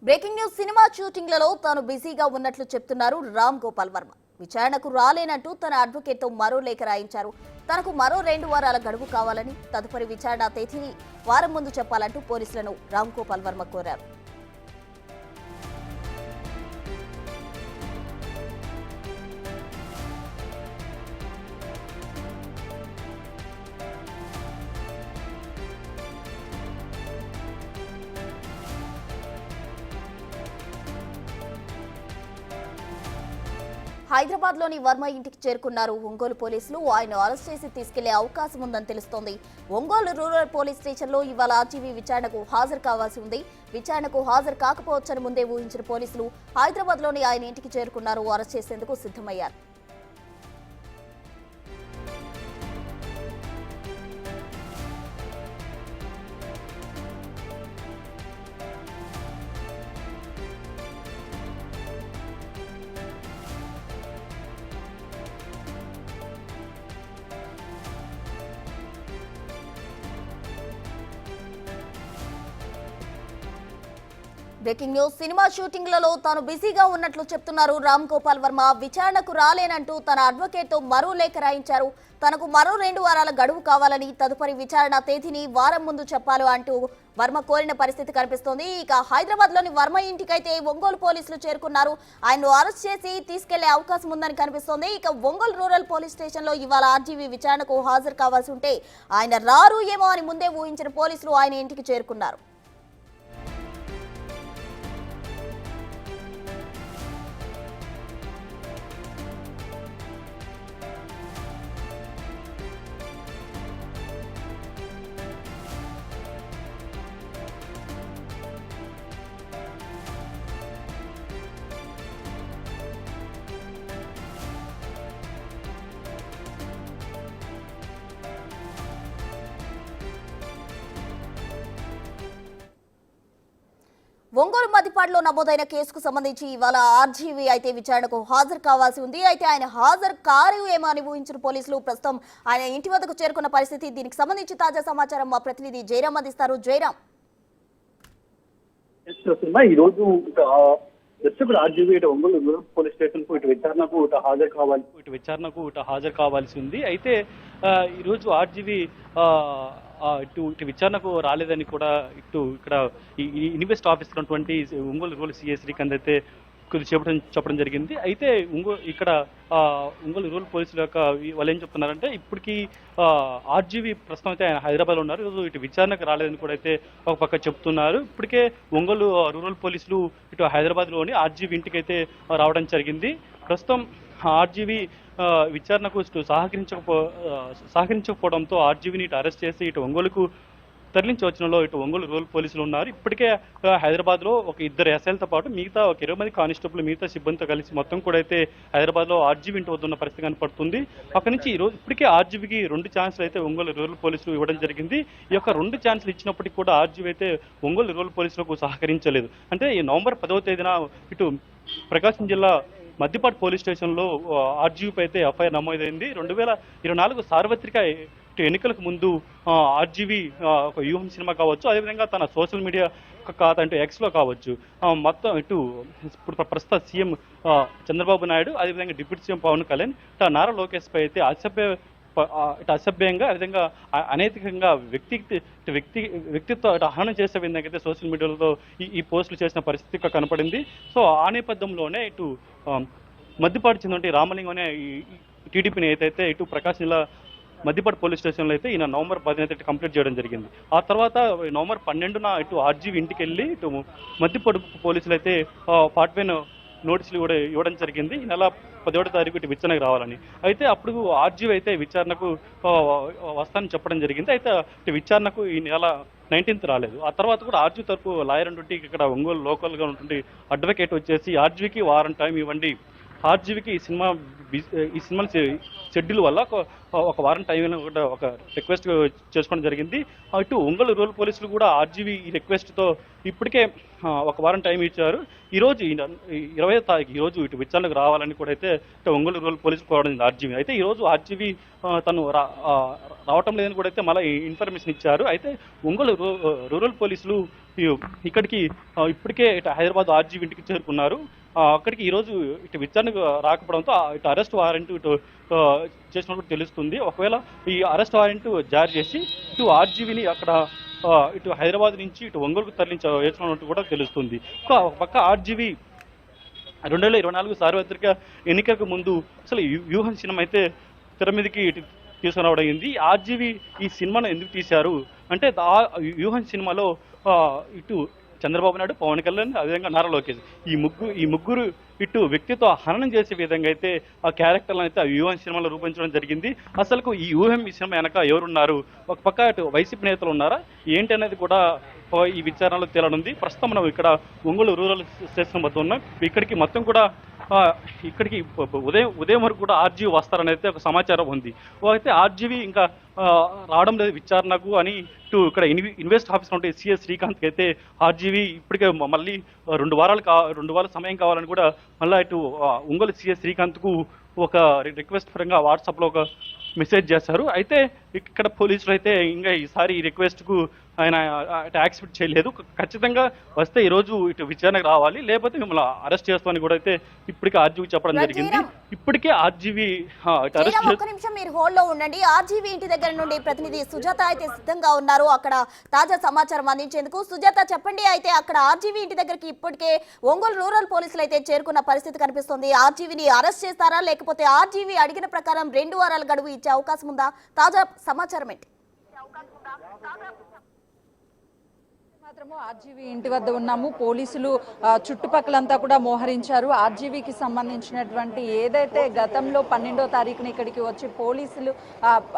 Breaking news cinema షూటింగ్లలో తాను బిజీగా ఉన్నట్లు చెప్తున్నారు రామ్ గోపాల్ వర్మ. విచారణకు రాలేనంటూ తన అడ్వకేట్తో మరో లేఖ రాయించారు. తనకు మరో 2 వారాల గడువు కావాలని, తదుపరి విచారణ తేదీని వారం ముందు చెప్పాలంటూ పోలీసులను రామ్ గోపాల్ వర్మ కోరారు. హైదరాబాద్ లోని వర్మ ఇంటికి చేరుకున్నారు ఒంగోలు పోలీసులు. ఆయన అరెస్ట్ చేసి తీసుకెళ్లే అవకాశం ఉందని తెలుస్తోంది. ఒంగోలు రూరల్ పోలీస్ స్టేషన్లో ఇవాళ ఆర్జీవీ విచారణకు హాజరు కావాల్సి ఉంది. విచారణకు హాజరు కాకపోవచ్చని ముందే ఊహించిన పోలీసులు హైదరాబాద్ లోని ఆయన ఇంటికి చేరుకున్నారు. అరెస్ట్ చేసేందుకు సిద్ధమయ్యారు. బ్రేకింగ్ న్యూస్ సినిమా షూటింగ్లలో తాను బిజీగా ఉన్నట్లు చెప్తున్నారు రామ్ గోపాల్ వర్మ. విచారణకు రాలేనంటూ తన అడ్వకేట్తో మరో లేఖ రాయించారు. తనకు మరో 2 వారాల గడువు కావాలని, తదుపరి విచారణ తేదీని వారం ముందు చెప్పాలి అంటూ వర్మ కోరిన పరిస్థితి కనిపిస్తోంది. ఇక హైదరాబాద్ లోని వర్మ ఇంటికైతే ఒంగోలు పోలీసులు చేరుకున్నారు. ఆయన్ను అరెస్ట్ చేసి తీసుకెళ్లే అవకాశం ఉందని కనిపిస్తోంది. ఇక ఒంగోలు రూరల్ పోలీస్ స్టేషన్ లో ఇవాళ ఆర్జీవీ విచారణకు హాజరు కావాల్సి ఉంటే ఆయన రారు ఏమో అని ముందే ఊహించిన పోలీసులు ఆయన ఇంటికి చేరుకున్నారు. ఒంగోలు మద్దిపాడులో నమోదైన కేసుకు సంబంధించి ఇవాళ ఆర్జీవీ అయితే విచారణకు హాజరు కావాల్సి ఉంది. అయితే ఆయన హాజరు కారు ఏమో అని ఊహించిన పోలీసులు ప్రస్తుతం ఆయన ఇంటి వద్దకు చేరుకున్న పరిస్థితి. దీనికి సంబంధించి తాజా సమాచారం మా ప్రతినిధి జయరాం అందిస్తారు. జయరాం, ఈ రోజు దర్శకుడు ఆర్జీవీ ఒంగోలు పోలీస్ స్టేషన్ కు ఇటు విచారణకు హాజరు కావాల్సి ఉంది. అయితే ఈ రోజు ఆర్జీవీ ఇటు విచారణకు రాలేదని కూడా ఇక్కడ ఇన్వెస్ట్ ఆఫీసర్ ఉన్నటువంటి ఒంగోలు రూరల్ సిఐ శ్రీకాంత్ అయితే చెప్పడం జరిగింది. అయితే ఒంగోలు రూరల్ పోలీసుల యొక్క వాళ్ళు ఏం చెప్తున్నారంటే, ఇప్పటికీ ఆర్జీవీ ప్రస్తుతం అయితే ఆయన హైదరాబాద్లో ఉన్నారు. ఈరోజు ఇటు విచారణకు రాలేదని కూడా అయితే ఒక పక్క చెప్తున్నారు. ఇప్పటికే ఒంగోలు రూరల్ పోలీసులు ఇటు హైదరాబాద్లోని ఆర్జీవీ ఇంటికి అయితే రావడం జరిగింది. ప్రస్తుతం ఆర్జీవీ విచారణకు సహకరించకపోవడంతో ఆర్జీవీని ఇటు అరెస్ట్ చేసి ఇటు ఒంగోలుకు తరలించి వచ్చినలో ఇటు ఒంగోలు రూరల్ పోలీసులు ఉన్నారు. ఇప్పటికే హైదరాబాద్లో ఒక 2 ఎస్ఐలతో పాటు మిగతా ఒక 20 మంది కానిస్టేబుల్ మిగతా సిబ్బందితో కలిసి మొత్తం కూడా అయితే హైదరాబాద్లో ఆర్జీవీ ఇంటి వద్ద ఉన్న పరిస్థితి కనపడుతుంది. అక్కడి నుంచి ఈరోజు ఇప్పటికే ఆర్జీవీకి 2 ఛాన్సులు అయితే ఒంగోలు రూరల్ పోలీసులు ఇవ్వడం జరిగింది. ఈ యొక్క 2 ఛాన్సులు ఇచ్చినప్పటికీ కూడా ఆర్జీవీ అయితే ఒంగోలు రూరల్ పోలీసులకు సహకరించలేదు. అంటే ఈ నవంబర్ 10వ తేదీన ఇటు ప్రకాశం జిల్లా మద్దిపాడు పోలీస్ స్టేషన్లో ఆర్జీవీపై అయితే ఎఫ్ఐఆర్ నమోదైంది. 2024 సార్వత్రిక ఎన్నికలకు ముందు ఆర్జీవీ ఒక వ్యూహం సినిమా కావచ్చు, అదేవిధంగా తన సోషల్ మీడియా ఖాతా అంటే ఎక్స్లో కావచ్చు, మొత్తం ఇప్పుడు ప్రస్తుత సీఎం చంద్రబాబు నాయుడు, అదేవిధంగా డిప్యూటీ సీఎం పవన్ కళ్యాణ్, నారా లోకేష్ పై అయితే అసభ్యంగా, అదేవిధంగా అనైతికంగా వ్యక్తిత్వ హననం చేసే విధంగా అయితే సోషల్ మీడియాలో ఈ పోస్టులు చేసిన పరిస్థితి కనపడింది. సో ఆ నేపథ్యంలోనే ఇటు మద్దిపాడు చెందిన రామలింగం అనే టీడీపీ నేత అయితే ఇటు ప్రకాశం జిల్లా మద్దిపాడు పోలీస్ స్టేషన్లో అయితే ఈయన నవంబర్ 10న కంప్లీట్ చేయడం జరిగింది. ఆ తర్వాత నవంబర్ 12న ఇటు ఆర్జీవీ ఇంటికి వెళ్ళి ఇటు మద్దిపాడు పోలీసులు అయితే 41 నోటీసులు కూడా ఇవ్వడం జరిగింది. ఈ నెల 17వ తారీఖు ఇటు విచారణకు రావాలని. అయితే అప్పుడు ఆర్జీవీ అయితే విచారణకు వస్తానని చెప్పడం జరిగింది. అయితే ఇటు విచారణకు ఈ నెల 19th రాలేదు. ఆ తర్వాత కూడా ఆర్జీవీ తరపు లాయర్ ఉంటుంటే ఇక్కడ ఒంగోలు లోకల్గా ఉంటుంటే అడ్వకేట్ వచ్చేసి ఆర్జీవీకి వారం టైం ఇవ్వండి, ఆర్జీవీకి ఈ సినిమా షెడ్యూల్ వల్ల ఒక వారం టైం ఒక రిక్వెస్ట్ చేసుకోవడం జరిగింది. ఇటు ఒంగోలు రూరల్ పోలీసులు కూడా ఆర్జీవీ ఈ రిక్వెస్ట్తో ఇప్పటికే ఒక వారం టైం ఇచ్చారు. ఈరోజు 20వ తారీఖు ఈరోజు ఇటు విచారణకు రావాలని కూడా అయితే ఇటు ఒంగోలు రూరల్ పోలీసులు కోరడం ఆర్జీవీ. అయితే ఈరోజు ఆర్జీవీ తను రావటం లేదని కూడా అయితే మళ్ళీ ఇన్ఫర్మేషన్ ఇచ్చారు. అయితే ఒంగోలు రూరల్ పోలీసులు ఇక్కడికి ఇప్పటికే ఇటు హైదరాబాద్ ఆర్జీవీ ఇంటికి చేరుకున్నారు. అక్కడికి ఈరోజు ఇటు విచారణకు రాకపోవడంతో ఇటు అరెస్ట్ వారెంట్ ఇటు చేసినట్టు తెలుస్తుంది. ఒకవేళ ఈ అరెస్ట్ వారెంట్ జారీ చేసి ఇటు ఆర్జీవీని అక్కడ ఇటు హైదరాబాద్ నుంచి ఇటు ఒంగోలుకు తరలించేసినట్టు కూడా తెలుస్తుంది. ఒక పక్క ఆర్జీవీ 2024 సార్వత్రిక ఎన్నికలకు ముందు అసలు వ్యూహం సినిమా అయితే తెర మీదకి ఇటు తీసుకురావడం అయింది. ఆర్జీవీ ఈ సినిమాను ఎందుకు తీశారు అంటే వ్యూహం సినిమాలో ఇటు చంద్రబాబు నాయుడు, పవన్ కళ్యాణ్, అదేవిధంగా నారా లోకేష్ ఈ ముగ్గురు ఇటు వ్యక్తిత్వ హననం చేసే విధంగా అయితే ఆ క్యారెక్టర్లను అయితే ఆ వ్యూహం సినిమాలో రూపొందించడం జరిగింది. అసలు ఈ వ్యూహం ఈ సినిమా వెనక ఎవరున్నారు, ఒక పక్క ఇటు వైసీపీ నేతలు ఉన్నారా ఏంటి అనేది కూడా ఈ విచారణలో తేలనుంది. ప్రస్తుతం మనం ఇక్కడ ఒంగోలు రూరల్ స్టేషన్ వద్ద ఉన్నాం. ఇక్కడికి మొత్తం కూడా ఇక్కడికి ఉదయం వరకు కూడా ఆర్జీవీ వస్తారని అయితే ఒక సమాచారం ఉంది. అయితే ఆర్జీవీ ఇంకా రావడం లేదు విచారణకు అని ఇటు ఇక్కడ ఇన్వెస్ట్ ఆఫీసర్ ఉంటే సిఎస్ శ్రీకాంత్కి అయితే ఆర్జీవీ ఇప్పటికే మళ్ళీ 2 వారాల సమయం కావాలని కూడా మళ్ళీ ఇటు ఒంగోలు సిఎస్ శ్రీకాంత్కు ఒక రిక్వెస్ట్ పరంగా వాట్సాప్లో ఒక మెసేజ్ చేశారు. అయితే ఇక్కడ పోలీసులు అయితే ఇంకా ఈసారి ఈ రిక్వెస్ట్కు ఆయన యాక్సెప్ట్ చేయలేదు. ఖచ్చితంగా వస్తే ఈరోజు ఇటు విచారణకు రావాలి, లేకపోతే మిమ్మల్ని అరెస్ట్ చేస్తామని కూడా అయితే ఇప్పటికే ఆర్జీవీ చెప్పడం జరిగింది. ఇప్పటికే ఆర్జీవీ ఒక్క నిమిషం మీరు హోల్డ్ లో ఉండండి. ఆర్జీవీ ఇంటి దగ్గర నుండి ప్రతినిధి సుజాత అయితే సిద్ధంగా ఉన్నారు అక్కడ తాజా సమాచారం అందించేందుకు. సుజాత చెప్పండి, అయితే అక్కడ ఆర్జీవీ ఇంటి దగ్గరికి ఇప్పటికే ఒంగోలు రూరల్ పోలీసులు అయితే చేరుకున్న పరిస్థితి కనిపిస్తుంది. ఆర్జీవీని అరెస్ట్ చేస్తారా, లేకపోతే ఆర్జీవీ అడిగిన ప్రకారం 2 వారాల గడువు ఇచ్చే అవకాశం ఉందా? తాజా సమాచారం ఏంటి? మాత్రము ఆర్జీవీ ఇంటి వద్ద ఉన్నాము. పోలీసులు చుట్టుపక్కలంతా కూడా మోహరించారు. ఆర్జీవీకి సంబంధించినటువంటి ఏదైతే గతంలో 12వ తారీఖున ఇక్కడికి వచ్చి పోలీసులు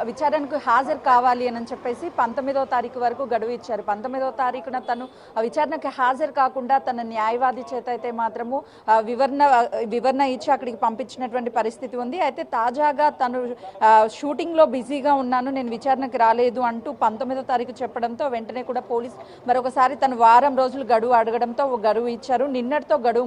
విచారణకు హాజరు కావాలి అని చెప్పేసి 19వ తారీఖు వరకు గడువు ఇచ్చారు. 19వ తారీఖున తను విచారణకు హాజరు కాకుండా తన న్యాయవాది చేత అయితే మాత్రము వివరణ ఇచ్చి అక్కడికి పంపించినటువంటి పరిస్థితి ఉంది. అయితే తాజాగా తను షూటింగ్లో బిజీగా ఉన్నాను, నేను విచారణకు రాలేదు అంటూ 19వ తారీఖు చెప్పడంతో వెంటనే కూడా పోలీసు మరొకసారి తను వారం రోజులు గడువు అడగడంతో గడువు ఇచ్చారు. నిన్నటితో గడువు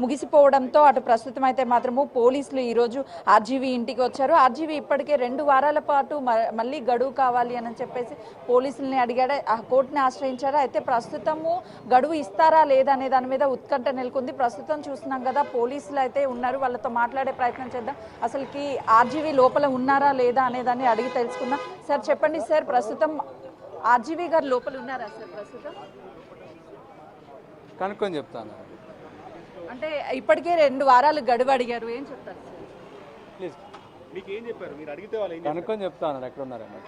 ముగిసిపోవడంతో అటు ప్రస్తుతం అయితే మాత్రము పోలీసులు ఈరోజు ఆర్జీవీ ఇంటికి వచ్చారు. ఆర్జీవీ ఇప్పటికే 2 వారాల పాటు మళ్ళీ గడువు కావాలి అని చెప్పేసి పోలీసుల్ని అడిగాడు, ఆ కోర్టుని ఆశ్రయించారు. అయితే ప్రస్తుతము గడువు ఇస్తారా లేదా అనే దాని మీద ఉత్కంఠ నెలకొంది. ప్రస్తుతం చూస్తున్నాం కదా, పోలీసులు అయితే ఉన్నారు, వాళ్ళతో మాట్లాడే ప్రయత్నం చేద్దాం. అసలుకి ఆర్జీవీ లోపల ఉన్నారా లేదా అనే దాన్ని అడిగి తెలుసుకుందాం. సార్ చెప్పండి సార్, ప్రస్తుతం ఆర్జీవీ గారు లోపల ఉన్నారా సార్? ప్రస్తుతం కనుక్కొని చెప్తాను. అంటే ఇప్పటికే 2 వారాలు గడువు అడిగారు, ఏం చెప్తారు సార్? ప్లీజ్ మీకు ఏం చెప్పారు? మీరు అడిగితే వాళ్ళు ఏం కనుక్కొని చెప్తాను ఎక్కడ ఉన్నారని.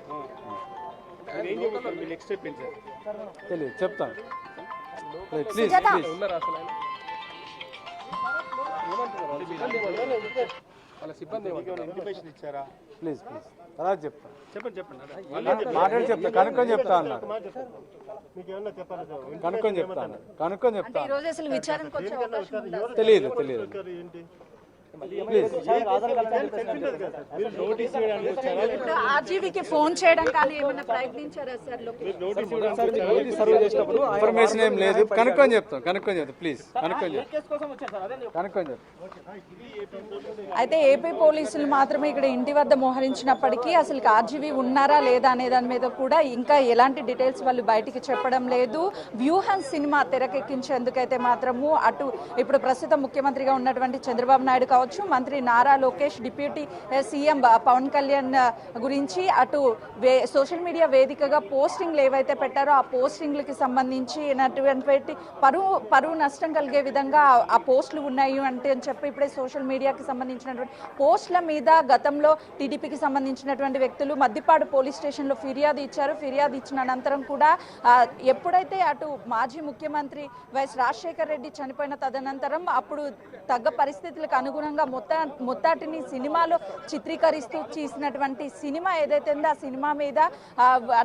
ఏం చెప్తారు? మీ నెక్స్ట్ స్టెప్ ఏంటి సార్? తెలియదు, చెప్తాను. ప్లీజ్ ప్లీజ్ ప్లీజ్ ఉన్నారా అసలు ఆయన? వాళ్ళ సిబ్బంది ఇంటిమేషన్ ఇచ్చారా? ప్లీజ్ ప్లీజ్ తర్వాత చెప్తాను. చెప్పండి మాట్లాడి చెప్తాను, కనుక్కొని చెప్తా అన్నారు. మీకు ఏమన్నా చెప్పాలి సార్? కనుక్కొని చెప్తాను, కనుక్కొని అంటే చెప్తాను. ఈ రోజు అసలు విచారణకు వచ్చే అవకాశం ఉందా? తెలియదు ఏంటి ప్లీజ్. మీరు నోటీస్ చేయడానికి వచ్చారా? ఇప్పుడు ఆర్జీవీకి ఫోన్ చేయడం కానీ ఏమైనా ప్రయత్నించారా సార్? ఇన్ఫర్మేషన్ ఏం లేదు, కనుక్కొని చెప్తాం. ప్లీజ్ కనుక్కొని చెప్తాం. అయితే ఏపీ పోలీసులు మాత్రమే ఇక్కడ ఇంటి వద్ద మోహరించినప్పటికీ అసలు ఆర్జీవీ ఉన్నారా లేదా అనే దాని మీద కూడా ఇంకా ఎలాంటి డీటెయిల్స్ వాళ్ళు బయటికి చెప్పడం లేదు. వ్యూహం సినిమా తెరకెక్కించేందుకైతే మాత్రము అటు ఇప్పుడు ప్రస్తుతం ముఖ్యమంత్రిగా ఉన్నటువంటి చంద్రబాబు నాయుడు కావచ్చు, మంత్రి నారా లోకేష్, డిప్యూటీ సీఎం పవన్ కళ్యాణ్ గురించి అటు సోషల్ మీడియా వేదికగా పోస్టింగ్లు ఏవైతే పెట్టారో ఆ పోస్టింగ్లకి సంబంధించినటువంటి పరువు నష్టం కలిగే విధంగా ఆ పోస్టులు ఉన్నాయి అంటే అని చెప్పి ఇప్పుడే సోషల్ మీడియాకి సంబంధించినటువంటి పోస్టుల మీద గతంలో టీడీపీకి సంబంధించినటువంటి వ్యక్తులు మద్దిపాడు పోలీస్ స్టేషన్లో ఫిర్యాదు ఇచ్చారు. ఫిర్యాదు ఇచ్చిన అనంతరం కూడా ఎప్పుడైతే అటు మాజీ ముఖ్యమంత్రి వైఎస్ రాజశేఖర రెడ్డి చనిపోయిన తదనంతరం అప్పుడు తగ్గ పరిస్థితులకు అనుగుణంగా విధంగా మొత్తాటిని సినిమాలో చిత్రీకరిస్తూ చేసినటువంటి సినిమా ఏదైతే ఉందో ఆ సినిమా మీద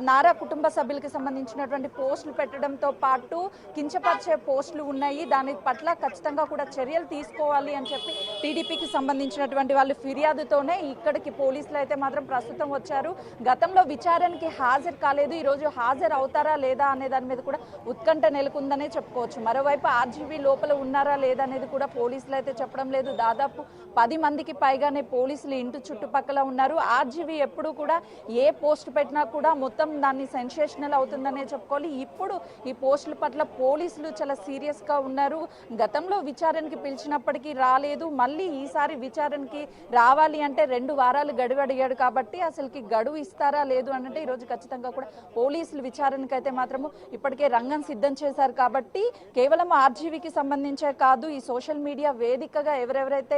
నారా కుటుంబ సభ్యులకి సంబంధించినటువంటి పోస్టులు పెట్టడంతో పాటు కించపరిచే పోస్టులు ఉన్నాయి. దాని పట్ల ఖచ్చితంగా కూడా చర్యలు తీసుకోవాలి అని చెప్పి టీడీపీకి సంబంధించినటువంటి వాళ్ళు ఫిర్యాదుతోనే ఇక్కడికి పోలీసులు అయితే మాత్రం ప్రస్తుతం వచ్చారు. గతంలో విచారణకి హాజరు కాలేదు, ఈరోజు హాజరు అవుతారా లేదా అనే దాని మీద కూడా ఉత్కంఠ నెలకొందనే చెప్పుకోవచ్చు. మరోవైపు ఆర్జీవీ లోపల ఉన్నారా లేదా అనేది కూడా పోలీసులు అయితే చెప్పడం లేదు. దాదాపు 10 మందికి పైగానే పోలీసులు ఇంటి చుట్టుపక్కల ఉన్నారు. ఆర్జీవీ ఎప్పుడు కూడా ఏ పోస్ట్ పెట్టినా కూడా మొత్తం దాన్ని సెన్సేషనల్ అవుతుందనే చెప్పుకోవాలి. ఇప్పుడు ఈ పోస్టుల పట్ల పోలీసులు చాలా సీరియస్ గా ఉన్నారు. గతంలో విచారణకి పిలిచినప్పటికీ రాలేదు, మళ్ళీ ఈసారి విచారణకి రావాలి అంటే 2 వారాలు గడువు అడిగాడు కాబట్టి అసలుకి గడువు ఇస్తారా లేదు అంటే ఈరోజు ఖచ్చితంగా కూడా పోలీసులు విచారణకి అయితే మాత్రము ఇప్పటికే రంగం సిద్ధం చేశారు. కాబట్టి కేవలం ఆర్జీవీకి సంబంధించే కాదు, ఈ సోషల్ మీడియా వేదికగా ఎవరెవరైతే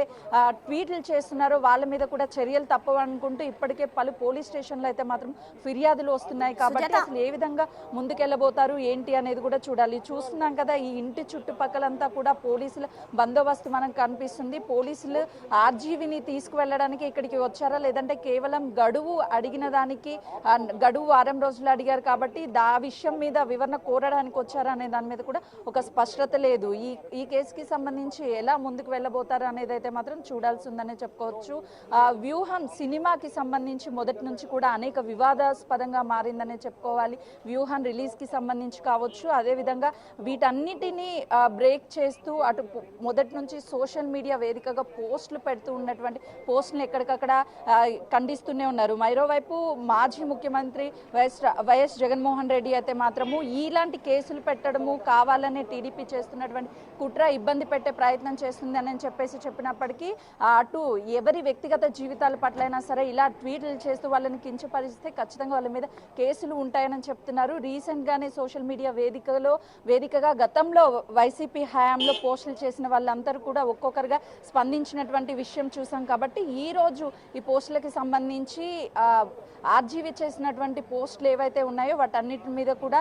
ట్వీట్లు చేస్తున్నారో వాళ్ళ మీద కూడా చర్యలు తప్పవనుకుంటూ ఇప్పటికే పలు పోలీస్ స్టేషన్లు అయితే మాత్రం ఫిర్యాదులు వస్తున్నాయి. కాబట్టి అసలు ఏ విధంగా ముందుకెళ్ళబోతారు ఏంటి అనేది కూడా చూడాలి. చూస్తున్నాం కదా ఈ ఇంటి చుట్టుపక్కలంతా కూడా పోలీసుల బందోబస్తు మనకు కనిపిస్తుంది. పోలీసులు ఆర్జీవీని తీసుకువెళ్ళడానికి ఇక్కడికి వచ్చారా లేదంటే కేవలం గడువు అడిగిన దానికి గడువు వారం రోజులు అడిగారు కాబట్టి ఆ విషయం మీద వివరణ కోరడానికి వచ్చారా అనే దాని మీద కూడా ఒక స్పష్టత లేదు. ఈ కేసుకి సంబంధించి ఎలా ముందుకు వెళ్ళబోతారు అనేది అయితే మాత్రం చూడాల్సి ఉందనే చెప్పుకోవచ్చు. వ్యూహం సినిమాకి సంబంధించి మొదటి నుంచి కూడా అనేక వివాదాస్పదంగా మారిందనే చెప్పుకోవాలి. వ్యూహం రిలీజ్ కి సంబంధించి కావచ్చు, అదేవిధంగా వీటన్నిటినీ బ్రేక్ చేస్తూ అటు మొదటి నుంచి సోషల్ మీడియా వేదికగా పోస్టులు పెడుతూ ఉన్నటువంటి పోస్టులు ఎక్కడికక్కడ ఖండిస్తూనే ఉన్నారు. మరోవైపు మాజీ ముఖ్యమంత్రి వైఎస్ జగన్మోహన్ రెడ్డి అయితే మాత్రము ఇలాంటి కేసులు పెట్టడము కావాలనే టీడీపీ చేస్తున్నటువంటి కుట్ర ఇబ్బంది పెట్టే ప్రయత్నం చేస్తుంది అని చెప్పినప్పటికీ అటు ఎవరి వ్యక్తిగత జీవితాల పట్లైనా సరే ఇలా ట్వీట్లు చేస్తూ వాళ్ళని కించపరిస్తే ఖచ్చితంగా వాళ్ళ మీద కేసులు ఉంటాయని చెప్తున్నారు. రీసెంట్ గానే సోషల్ మీడియా వేదికగా గతంలో వైసీపీ హయాంలో పోస్టులు చేసిన వాళ్ళందరూ కూడా ఒక్కొక్కరుగా స్పందించినటువంటి విషయం చూసాం. కాబట్టి ఈ రోజు ఈ పోస్టులకి సంబంధించి ఆర్జీవీ చేసినటువంటి పోస్టులు ఏవైతే ఉన్నాయో వాటన్నిటి మీద కూడా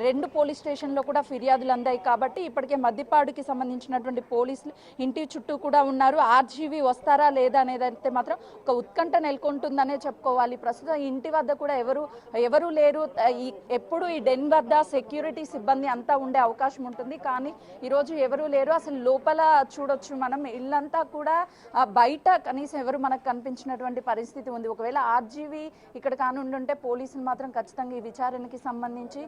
2 పోలీస్ స్టేషన్లో కూడా ఫిర్యాదులు అందాయి. కాబట్టి ఇప్పటికే మద్దిపాడుకి సంబంధించినటువంటి పోలీసులు ఇంటి చుట్టూ కూడా ఉన్నారు. ఆర్జీవీ వస్తారా లేదా అనేది అయితే మాత్రం ఒక ఉత్కంఠ నెలకొంటుందనే చెప్పుకోవాలి. ప్రస్తుతం ఇంటి వద్ద కూడా ఎవరు లేరు. ఎప్పుడు ఈ డెన్ వద్ద సెక్యూరిటీ సిబ్బంది అంతా ఉండే అవకాశం ఉంటుంది, కానీ ఈరోజు ఎవరు లేరు. అసలు లోపల చూడొచ్చు మనం ఇల్లంతా కూడా బయట కనీసం ఎవరు మనకు కనిపించినటువంటి పరిస్థితి ఉంది. ఒకవేళ ఆర్జీవీ ఇక్కడ కానుండుంటే పోలీసులు మాత్రం ఖచ్చితంగా ఈ విచారణకి సంబంధించి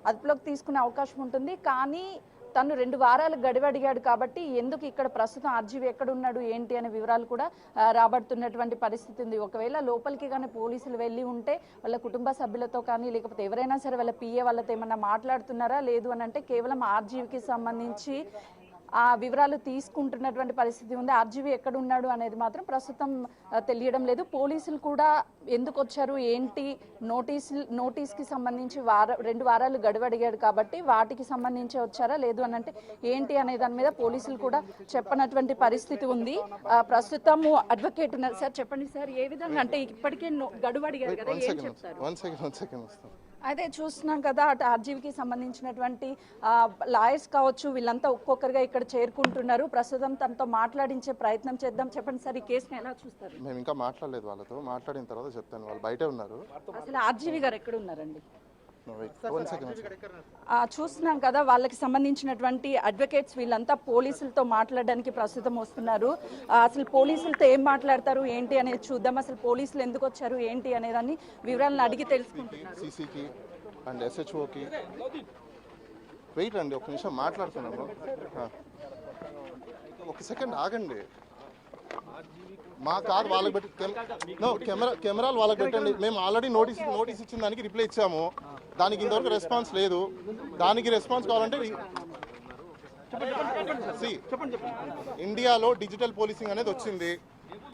అదుపులోకి తీసుకునే అవకాశం ఉంటుంది. కానీ తను 2 వారాలు గడువు అడిగాడు కాబట్టి ఎందుకు ఇక్కడ ప్రస్తుతం ఆర్జీవీ ఎక్కడ ఉన్నాడు ఏంటి అనే వివరాలు కూడా రాబడుతున్నటువంటి పరిస్థితి ఉంది. ఒకవేళ లోపలికి కానీ పోలీసులు వెళ్ళి ఉంటే వాళ్ళ కుటుంబ సభ్యులతో కానీ లేకపోతే ఎవరైనా సరే వాళ్ళ పిఏ వాళ్ళతో ఏమన్నా మాట్లాడుతున్నారా లేదు అని అంటే కేవలం ఆర్జీవీకి సంబంధించి ఆ వివరాలు తీసుకుంటున్నటువంటి పరిస్థితి ఉంది. ఆర్జీవీ ఎక్కడ ఉన్నాడు అనేది మాత్రం ప్రస్తుతం తెలియడం లేదు. పోలీసులు కూడా ఎందుకు వచ్చారు ఏంటి నోటీస్కి సంబంధించి 2 వారాలు గడువు అడిగాడు కాబట్టి వాటికి సంబంధించి వచ్చారా లేదు అని అంటే ఏంటి అనే దాని మీద పోలీసులు కూడా చెప్పనటువంటి పరిస్థితి ఉంది. ప్రస్తుతము అడ్వకేట్ ఉన్నారు. సార్ చెప్పండి సార్, ఏ విధంగా అంటే ఇప్పటికే గడువు అడిగారు కదా, ఏం చెప్తారు? అదే చూస్తున్నాం కదా అటు ఆర్జీవీకి సంబంధించినటువంటి లాయర్స్ కావచ్చు వీళ్ళంతా ఒక్కొక్కరుగా ఇక్కడ చేరుకుంటున్నారు. ప్రస్తుతం తనతో మాట్లాడించే ప్రయత్నం చేద్దాం. చెప్పండి సార్, ఈ కేసుని ఎలా చూస్తారు? మేము ఇంకా మాట్లాడలేదు వాళ్ళతో, మాట్లాడిన తర్వాత చెప్తాను. వాళ్ళు బయటే ఉన్నారు. అసలు ఆర్జీవీ గారు ఎక్కడ ఉన్నారండి? చూస్తున్నాం కదా వాళ్ళకి సంబంధించినటువంటి అడ్వకేట్స్ వీళ్ళంతా పోలీసులతో మాట్లాడడానికి ప్రస్తుతం వస్తున్నారు. అసలు పోలీసులతో ఏం మాట్లాడతారు ఏంటి అనేది చూద్దాం. అసలు పోలీసులు ఎందుకు వచ్చారు ఏంటి అనేదాన్ని వివరాలను అడిగి తెలుసుకుంటున్నారు. సీసీకి అండ్ ఎస్హెచ్ఓకి వెయిట్ అండి, ఒక నిమిషం మాట్లాడుతున్నాము. ఒక సెకండ్ ఆగండి. మా కాదు వాళ్ళకి పెట్టి కెమెరాలు వాళ్ళకి పెట్టండి. మేము ఆల్రెడీ నోటీస్ ఇచ్చిన దానికి రిప్లై ఇచ్చాము. దానికి ఇంతవరకు రెస్పాన్స్ లేదు. దానికి రెస్పాన్స్ కావాలంటే ఇండియాలో డిజిటల్ పోలీసింగ్ అనేది వచ్చింది.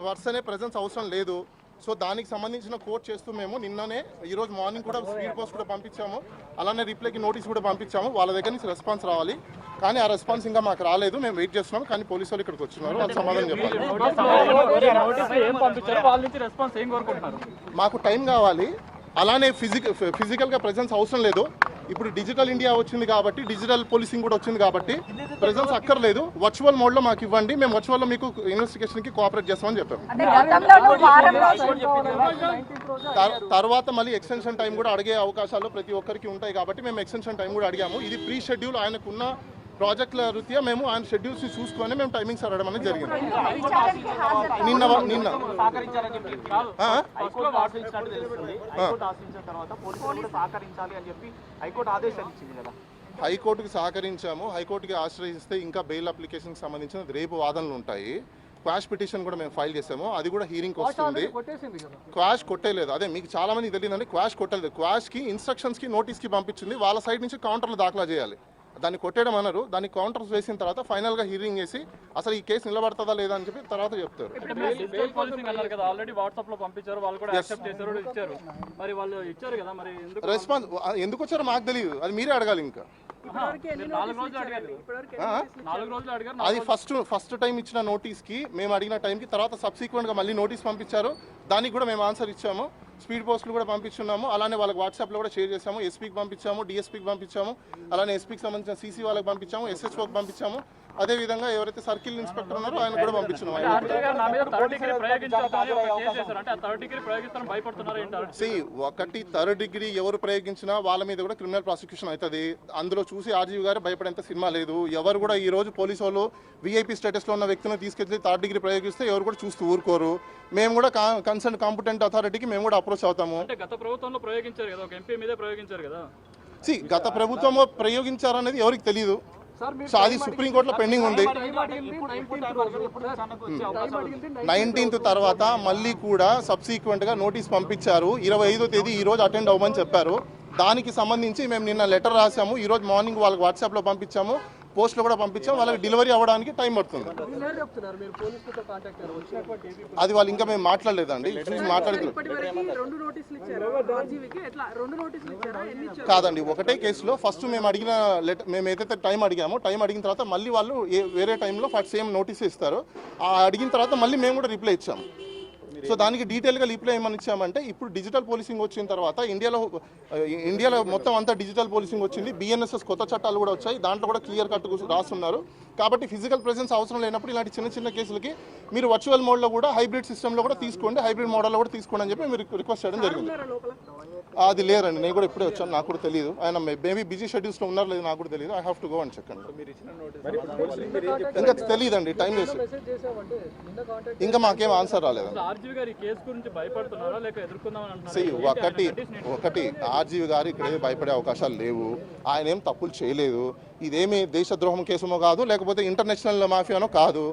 పర్సనే ప్రెజెన్స్ అవసరం లేదు. సో దానికి సంబంధించిన కోర్ట్ చేస్తూ మేము నిన్ననే ఈరోజు మార్నింగ్ కూడా స్పీడ్ పోస్ట్ కూడా పంపించాము. అలానే రిప్లైకి నోటీస్ కూడా పంపించాము. వాళ్ళ దగ్గర నుంచి రెస్పాన్స్ రావాలి, కానీ ఆ రెస్పాన్స్ ఇంకా మాకు రాలేదు. మేము వెయిట్ చేస్తున్నాం, కానీ పోలీసు వాళ్ళు ఇక్కడికి వచ్చినారు. వాళ్ళు సమాధానం చెప్పాలి. మాకు టైం కావాలి. అలానే ఫిజికల్గా ప్రెజెన్స్ అవసరం లేదు. ఇప్పుడు డిజిటల్ ఇండియా వచ్చింది కాబట్టి, డిజిటల్ పోలీసింగ్ కూడా వచ్చింది కాబట్టి ప్రెజెన్స్ అక్కర్లేదు, వర్చువల్ మోడ్లో మాకు ఇవ్వండి, మేము వర్చువల్లో మీకు ఇన్వెస్టిగేషన్కి కోఆపరేట్ చేస్తామని చెప్పాము. అంటే గతంలో వారం రోజులు తర్వాత మళ్ళీ ఎక్స్టెన్షన్ టైం కూడా అడిగే అవకాశాలు ప్రతి ఒక్కరికి ఉంటాయి కాబట్టి మేము ఎక్స్టెన్షన్ టైం కూడా అడిగాము. ఇది ప్రీ షెడ్యూల్, ఆయనకున్న ప్రాజెక్టుల రీత్యా మేము ఆయన షెడ్యూల్స్ని చూసుకొని మేము టైమింగ్స్ అడగడం అనేది జరిగింది. నిన్న హైకోర్టుకి సహకరించాము. హైకోర్టుకి ఆశ్రయిస్తే ఇంకా బెయిల్ అప్లికేషన్కి సంబంధించిన రేపు వాదనలు ఉంటాయి. క్వాష్ పిటిషన్ కూడా మేము ఫైల్ చేసాము, అది కూడా హీరింగ్కి వస్తుంది. క్వాష్ కొట్టేలేదు, అదే మీకు చాలా మంది తెలియదండి, క్వాష్ కొట్టలేదు. క్వాష్కి ఇన్స్ట్రక్షన్స్కి నోటీస్కి పంపించింది, వాళ్ళ సైడ్ నుంచి కౌంటర్లు దాఖలా చేయాలి. దాన్ని కొట్టేయడం అన్నారు, దాన్ని కౌంటర్స్ వేసిన తర్వాత ఫైనల్గా హీరింగ్ చేసి అసలు ఈ కేసు నిలబడతాదా లేదా అని చెప్పి తర్వాత చెప్తారు. రెస్పాన్స్ ఎందుకు వచ్చారో మాకు తెలియదు, అది మీరే అడగాలి. ఇంకా అది ఫస్ట్ టైం ఇచ్చిన నోటీస్కి మేము అడిగిన టైంకి తర్వాత సబ్సిక్వెంట్గా మళ్ళీ నోటీస్ పంపించారు, దానికి కూడా మేము ఆన్సర్ ఇచ్చాము. స్పీడ్ పోస్టులు కూడా పంపించున్నాము, అలానే వాళ్ళకి వాట్సాప్లో కూడా షేర్ చేసాము. ఎస్పీకి పంపించాము, డిఎస్పీకి పంపించాము, అలానే ఎస్పీకి సంబంధించిన సీసీ వాళ్ళకి పంపించాము, ఎస్హెచ్ఓకి పంపించాము. అదేవిధంగా ఎవరైతే సర్కిల్ ఇన్స్పెక్టర్ ఉన్నారో ఆయన కూడా పంపించున్నాము. ఒకటి థర్డ్ డిగ్రీ ఎవరు ప్రయోగించినా వాళ్ళ మీద కూడా క్రిమినల్ ప్రాసిక్యూషన్ అవుతుంది. అందులో చూసి ఆర్జీవి గారు భయపడేంత సినిమా లేదు. ఎవరు కూడా ఈ రోజు పోలీసు వాళ్ళు వీఐపీ స్టేటస్లో ఉన్న వ్యక్తిని తీసుకెళ్లి థర్డ్ డిగ్రీ ప్రయోగిస్తే ఎవరు కూడా చూస్తూ ఊరుకోరు. మేము కూడా కన్సర్న్ కాంపిటెంట్ అథారిటీకి మేము కూడా అప్రోచ్ అవుతాము. గత ప్రభుత్వంలో ప్రయోగించారు కదా, ఒక ఎంపీ మీదే ప్రయోగించారు కదా. గత ప్రభుత్వంలో ప్రయోగించారనేది ఎవరికి తెలియదు, అది సుప్రీంకోర్టులో పెండింగ్ ఉంది. 19th తర్వాత మళ్ళీ కూడా సబ్సిక్వెంట్గా నోటీస్ పంపించారు. 25వ తేదీ ఈ రోజు అటెండ్ అవ్వమని చెప్పారు. దానికి సంబంధించి మేము నిన్న లెటర్ రాసాము, ఈ రోజు మార్నింగ్ వాళ్ళకి వాట్సాప్లో పంపించాము, పోస్ట్లో కూడా పంపించాము. వాళ్ళకి డెలివరీ అవ్వడానికి టైం పడుతుంది. అది వాళ్ళు ఇంకా మేము మాట్లాడలేదండి, కాదండి. ఒకటే కేసులో ఫస్ట్ మేము అడిగిన మేము ఏదైతే టైం అడిగామో, టైం అడిగిన తర్వాత మళ్ళీ వాళ్ళు వేరే టైంలో సేమ్ నోటీస్ ఇస్తారు. అడిగిన తర్వాత మళ్ళీ మేము కూడా రిప్లై ఇచ్చాము. సో దానికి డీటెయిల్గా రిప్లై ఏమని ఇచ్చామంటే, ఇప్పుడు డిజిటల్ పోలీసింగ్ వచ్చిన తర్వాత ఇండియాలో మొత్తం అంతా డిజిటల్ పోలీసింగ్ వచ్చింది. బిఎన్ఎస్ఎస్ కొత్త చట్టాలు కూడా వచ్చాయి, దాంట్లో కూడా క్లియర్ కట్ రాస్తున్నారు. కాబట్టి ఫిజికల్ ప్రెజెన్స్ అవసరం లేనప్పుడు ఇలాంటి చిన్న చిన్న కేసులకి మీరు వర్చువల్ మోడ్లో కూడా హైబ్రిడ్ సిస్టంలో కూడా తీసుకోండి, హైబ్రిడ్ మోడల్లో కూడా తీసుకోండి అని చెప్పి మీరు రిక్వెస్ట్ చేయడం జరిగింది. అది లేరండి, నేను కూడా ఇప్పుడే వచ్చాను, నాకు కూడా తెలియదు. ఆయన మేబీ బిజీ షెడ్యూల్స్లో ఉన్నారు లేదు నాకు కూడా తెలియదు. I have to go and check అండి. ఇంకా తెలియదండి, టైం వేస్ట్. ఇంకా మాకేం ఆన్సర్ రాలేదు. ఒకటి ఆర్జీవి గారు ఇక్కడ భయపడే అవకాశాలు లేవు. ఆయన ఏం తప్పులు చేయలేదు. ఇదేమి దేశద్రోహం కేసుమో కాదు, లేకపోతే ఇంటర్నేషనల్ మాఫియానో కాదు.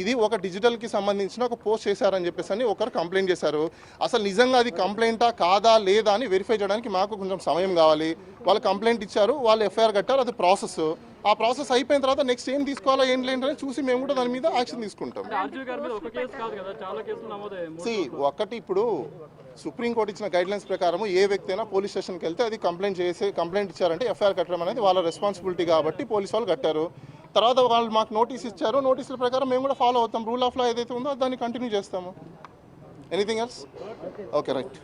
ఇది ఒక డిజిటల్కి సంబంధించిన ఒక పోస్ట్ చేశారని చెప్పేసి ఒకరు కంప్లైంట్ చేశారు. అసలు నిజంగా అది కంప్లైంటా కాదా లేదా అని వెరిఫై చేయడానికి మాకు కొంచెం సమయం కావాలి. వాళ్ళు కంప్లైంట్ ఇచ్చారు, వాళ్ళు ఎఫ్ఐఆర్ కట్టారు, అది ప్రాసెస్. ఆ ప్రాసెస్ అయిపోయిన తర్వాత నెక్స్ట్ ఏం తీసుకోవాలా ఏం లేదని చూసి మేము కూడా దాని మీద యాక్షన్ తీసుకుంటాం. ఒకటి ఇప్పుడు సుప్రీంకోర్టు ఇచ్చిన గైడ్లైన్స్ ప్రకారం ఏ వ్యక్తి అయినా పోలీస్ స్టేషన్కి వెళ్తే అది కంప్లైంట్ ఇచ్చారంటే ఎఫ్ఐఆర్ కట్టడం అనేది వాళ్ళ రెస్పాన్సిబిలిటీ కాబట్టి పోలీసు వాళ్ళు కట్టారు. తర్వాత వాళ్ళు మాకు నోటీస్ ఇచ్చారు, నోటీసుల ప్రకారం మేము కూడా ఫాలో అవుతాం. రూల్ ఆఫ్ లా ఏదైతే ఉందో దాన్ని కంటిన్యూ చేస్తాము. Anything else? Okay, right.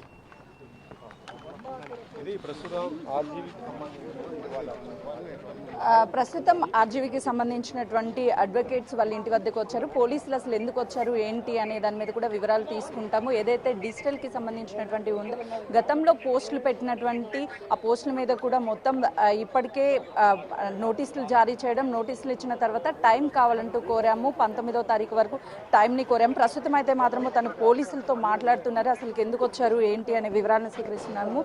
ప్రస్తుతం ఆర్జీవీకి సంబంధించినటువంటి అడ్వకేట్స్ వాళ్ళ ఇంటి వద్దకు వచ్చారు. పోలీసులు అసలు ఎందుకు వచ్చారు ఏంటి అనే దాని మీద కూడా వివరాలు తీసుకుంటాము. ఏదైతే డిజిటల్కి సంబంధించినటువంటి ఉందో, గతంలో పోస్టులు పెట్టినటువంటి ఆ పోస్టుల మీద కూడా మొత్తం ఇప్పటికే నోటీసులు జారీ చేయడం, నోటీసులు ఇచ్చిన తర్వాత టైం కావాలంటూ కోరాము. 19వ తారీఖు వరకు టైంని కోరాము. ప్రస్తుతం అయితే మాత్రము తను పోలీసులతో మాట్లాడుతున్నారు. అసలు ఎందుకు వచ్చారు ఏంటి అనే వివరాలను స్వీకరిస్తున్నాము.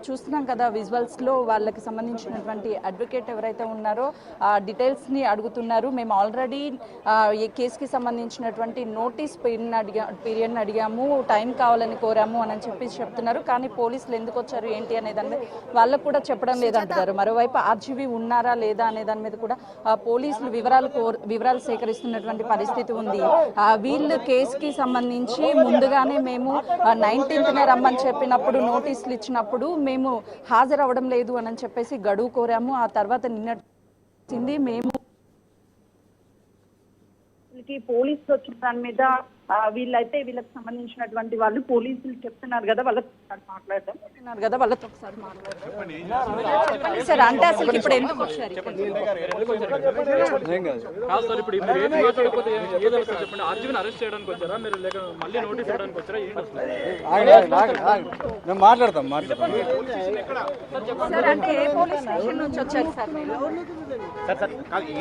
చూస్తున్నాం కదా విజువల్స్లో, వాళ్ళకి సంబంధించినటువంటి అడ్వకేట్ ఎవరైతే ఉన్నారో డీటెయిల్స్ని అడుగుతున్నారు. మేము ఆల్రెడీ ఈ కేసుకి సంబంధించినటువంటి నోటీస్ పీరియడ్ని అడిగాము, టైం కావాలని కోరాము అని చెప్పి చెప్తున్నారు. కానీ పోలీసులు ఎందుకు వచ్చారు ఏంటి అనే దాని మీద వాళ్ళకు కూడా చెప్పడం లేదంటున్నారు. మరోవైపు ఆర్జీవీ ఉన్నారా లేదా అనే దాని మీద కూడా పోలీసులు వివరాలు సేకరిస్తున్నటువంటి పరిస్థితి ఉంది. వీళ్ళు కేసుకి సంబంధించి ముందుగానే మేము 19th రమ్మని చెప్పినప్పుడు, నోటీసులు ఇచ్చినప్పుడు మేము హాజరవ్వడం లేదు అని చెప్పేసి గడువు కోరాము. ఆ తర్వాత నిన్నటింది మేము పోలీసులు వచ్చిన దాని మీద వీళ్ళకి సంబంధించినటువంటి వాళ్ళు పోలీసులు చెప్తున్నారు కదా, వాళ్ళతో మాట్లాడదాం. వాళ్ళతో ఒకసారి మాట్లాడదాం సార్. అంటే అసలు ఇప్పుడు ఎందుకు వచ్చారు? ఏం కాదు. కాదు సార్, ఇప్పుడు మీరు ఏమి మాట్లాడకపోతే ఏదో ఒకటి చెప్పండి. ఆర్జీవీని అరెస్ట్ చేయడానికి వచ్చారా మీరు, లేక మళ్ళీ నోటీస్ ఇవ్వడానికి వచ్చారా? మేము మాట్లాడతాం. సార్ అంటే ఏ పోలీస్ స్టేషన్ నుంచి వచ్చారు సార్ మీరు?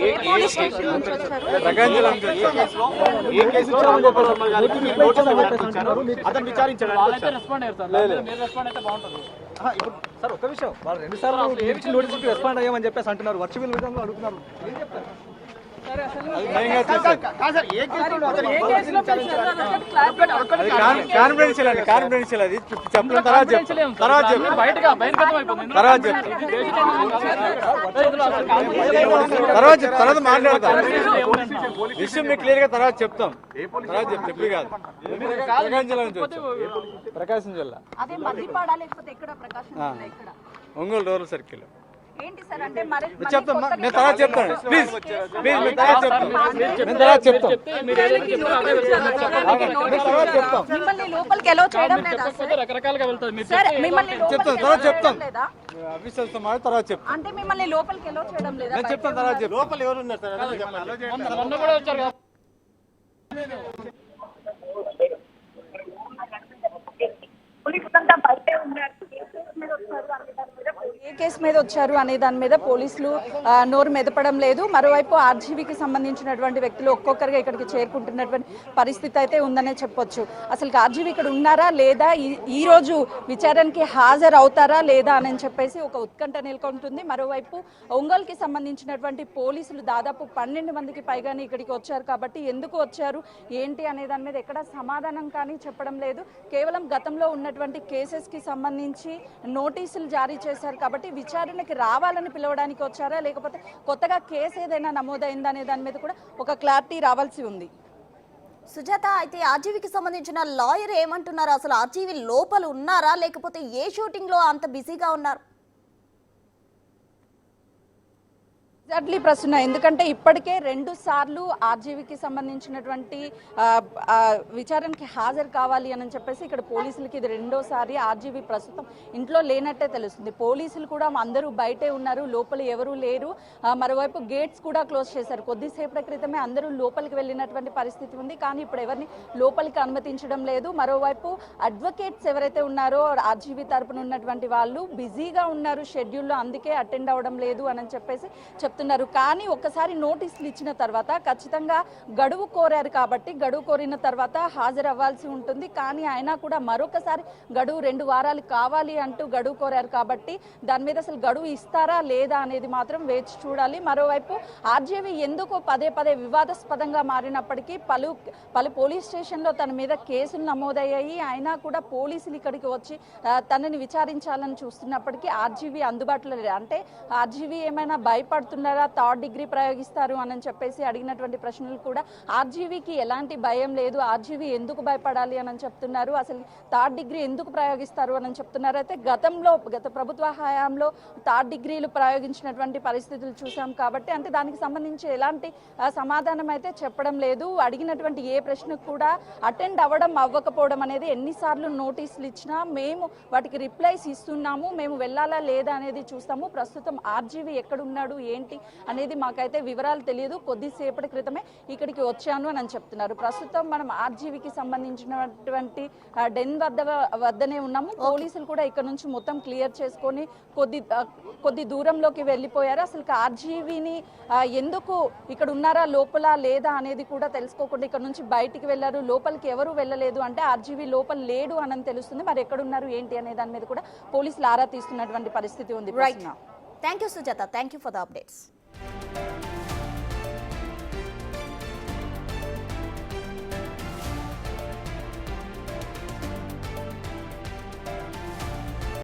ఏ పోలీస్ స్టేషన్ నుంచి వచ్చారు? ప్రకాశం జిల్లా నుంచి అతను విచారించాడు. వాళ్ళైతే రెస్పాండ్ అయ్యారు సార్. మీరు రెస్పాండ్ అయితే బాగుంటుంది సార్. ఒక్క విషయం, వాళ్ళు 2 సార్లు నోటీసుకి రెస్పాండ్ అయ్యామని చెప్పేసి అంటున్నారు, వర్చువల్ విధంగా అడుగుతున్నారు. ఏం చెప్తారు? కాన్ఫిడెన్షియల్ అండి, కాన్ఫిడెన్షియల్. అది చెప్పిన తర్వాత చెప్తాం. తర్వాత మాట్లాడతాం. విషయం మీకు క్లియర్ గా తర్వాత చెప్తాం. తర్వాత చెప్పి కాదు. ప్రకాశం జిల్లా నుంచి వచ్చాం. ప్రకాశం జిల్లా అదే మద్దిపాడా లేకపోతే ఎక్కడ? ప్రకాశం జిల్లా ఎక్కడ? Ongole rural circle. ఏంటి సార్ అంటే మరి చెప్తాం. నేను తర్వాత చెప్తాను. ప్లీజ్ మేము తర్వాత చెప్తాం. నేను తర్వాత చెప్తాం. మిమ్మల్ని లోపలికి ఎలా చేయడం లేదా రకరకాలుగా వెళ్తారు సార్? మిమ్మల్ని చెప్తాం. తర్వాత చెప్తాం. ఆఫీసర్స్ తో తర్వాత చెప్తాం. అంటే మిమ్మల్ని లోపలికి ఎలా చేయడం లేదా? నేను చెప్తాను. తర్వాత చెప్తాం. లోపల ఎవరు ఉన్నారు సార్? మొన్న కూడా వచ్చారు కదా. ఏ కేసు మీద వచ్చారు అనే దాని మీద పోలీసులు నోరు మెదపడం లేదు. మరోవైపు ఆర్జీవీకి సంబంధించినటువంటి వ్యక్తులు ఒక్కొక్కరిగా ఇక్కడికి చేరుకుంటున్నటువంటి పరిస్థితి అయితే ఉందనే చెప్పొచ్చు. అసలు ఆర్జీవీ ఇక్కడ ఉన్నారా లేదా, ఈ రోజు విచారణకి హాజరు అవుతారా లేదా అని చెప్పేసి ఒక ఉత్కంఠ నెలకొంటుంది. మరోవైపు ఒంగోలుకి సంబంధించినటువంటి పోలీసులు దాదాపు 12 మందికి పైగానే ఇక్కడికి వచ్చారు. కాబట్టి ఎందుకు వచ్చారు ఏంటి అనే దాని మీద ఎక్కడ సమాధానం కానీ చెప్పడం లేదు. కేవలం గతంలో ఉన్నటువంటి కేసెస్కి సంబంధించి నోటీసులు జారీ చేశారు కాబట్టి విచారణకి రావాలని పిలవడానికి వచ్చారా, లేకపోతే కొత్తగా కేసు ఏదైనా నమోదైందా అనే దాని మీద కూడా ఒక క్లారిటీ రావాల్సి ఉంది. సుజాత, అయితే ఆర్జీవీకి సంబంధించిన లాయర్ ఏమంటున్నారు? అసలు ఆర్జీవీ లోపల ఉన్నారా, లేకపోతే ఏ షూటింగ్ లో అంత బిజీగా ఉన్నారు? ఎగ్జాక్ట్లీ ప్రశ్న. ఎందుకంటే ఇప్పటికే 2 సార్లు ఆర్జీవీకి సంబంధించినటువంటి విచారణకి హాజరు కావాలి అని చెప్పేసి ఇక్కడ పోలీసులకి ఇది 2వసారి. ఆర్జీవీ ప్రస్తుతం ఇంట్లో లేనట్టే తెలుస్తుంది. పోలీసులు కూడా అందరూ బయటే ఉన్నారు, లోపల ఎవరూ లేరు. మరోవైపు గేట్స్ కూడా క్లోజ్ చేశారు. కొద్దిసేపటి క్రితమే అందరూ లోపలికి వెళ్ళినటువంటి పరిస్థితి ఉంది, కానీ ఇప్పుడు ఎవరిని లోపలికి అనుమతించడం లేదు. మరోవైపు అడ్వకేట్స్ ఎవరైతే ఉన్నారో ఆర్జీవీ తరపున ఉన్నటువంటి వాళ్ళు బిజీగా ఉన్నారు షెడ్యూల్లో, అందుకే అటెండ్ అవ్వడం లేదు అని చెప్పేసి చెప్తున్నారు. కానీ ఒక్కసారి నోటీసులు ఇచ్చిన తర్వాత ఖచ్చితంగా గడువు కోరారు కాబట్టి గడువు కోరిన తర్వాత హాజరు అవ్వాల్సి ఉంటుంది. కానీ అయినా కూడా మరొకసారి గడువు 2 వారాలు కావాలి అంటూ గడువు కోరారు కాబట్టి దాని మీద అసలు గడువు ఇస్తారా లేదా అనేది మాత్రం వేచి చూడాలి. మరోవైపు ఆర్జీవీ ఎందుకు పదే వివాదాస్పదంగా మారినప్పటికీ పలు పోలీస్ స్టేషన్లో తన మీద కేసులు నమోదయ్యాయి. అయినా కూడా పోలీసులు ఇక్కడికి వచ్చి తనని విచారించాలని చూస్తున్నప్పటికీ ఆర్జీవీ అందుబాటులో లేదు. అంటే ఆర్జీవీ ఏమైనా భయపడుతున్నారా, 3rd డిగ్రీ ప్రయోగిస్తారు అని చెప్పేసి అడిగినటువంటి ప్రశ్నలు కూడా ఆర్జీవీకి ఎలాంటి భయం లేదు. ఆర్జీవీ ఎందుకు భయపడాలి అని చెప్తున్నారు. అసలు 3rd డిగ్రీ ఎందుకు ప్రయోగిస్తారు అని చెప్తున్నారు. అయితే గత ప్రభుత్వ హయాంలో 3rd డిగ్రీలు ప్రయోగించినటువంటి పరిస్థితులు చూసాం కాబట్టి అంటే దానికి సంబంధించి ఎలాంటి సమాధానం అయితే చెప్పడం లేదు. అడిగినటువంటి ఏ ప్రశ్నకు కూడా అటెండ్ అవ్వకపోవడం అనేది, ఎన్నిసార్లు నోటీసులు ఇచ్చినా మేము వాటికి రిప్లైస్ ఇస్తున్నాము, మేము వెళ్ళాలా లేదా అనేది చూస్తాము. ప్రస్తుతం ఆర్జీవీ ఎక్కడున్నాడు ఏంటి అనేది మాకైతే వివరాలు తెలియదు. కొద్దిసేపటి క్రితమే ఇక్కడికి వచ్చాను అని చెప్తున్నారు. ప్రస్తుతం మనం ఆర్జీవీకి సంబంధించినటువంటి డెన్ వద్దనే ఉన్నాము. పోలీసులు కూడా ఇక్కడ నుంచి మొత్తం క్లియర్ చేసుకొని కొద్ది దూరంలోకి వెళ్ళిపోయారు. అసలు ఆర్జీవీని ఎందుకు ఇక్కడ ఉన్నారా లోపల లేదా అనేది కూడా తెలుసుకోకుండా ఇక్కడ నుంచి బయటికి వెళ్ళారు. లోపలికి ఎవరు వెళ్ళలేదు అంటే ఆర్జీవీ లోపల లేడు అని తెలుస్తుంది. మరి ఎక్కడున్నారు ఏంటి అనే దాని మీద కూడా పోలీసులు ఆరా తీస్తున్నటువంటి పరిస్థితి ఉంది. Thank you Sujatha, thank you for the updates.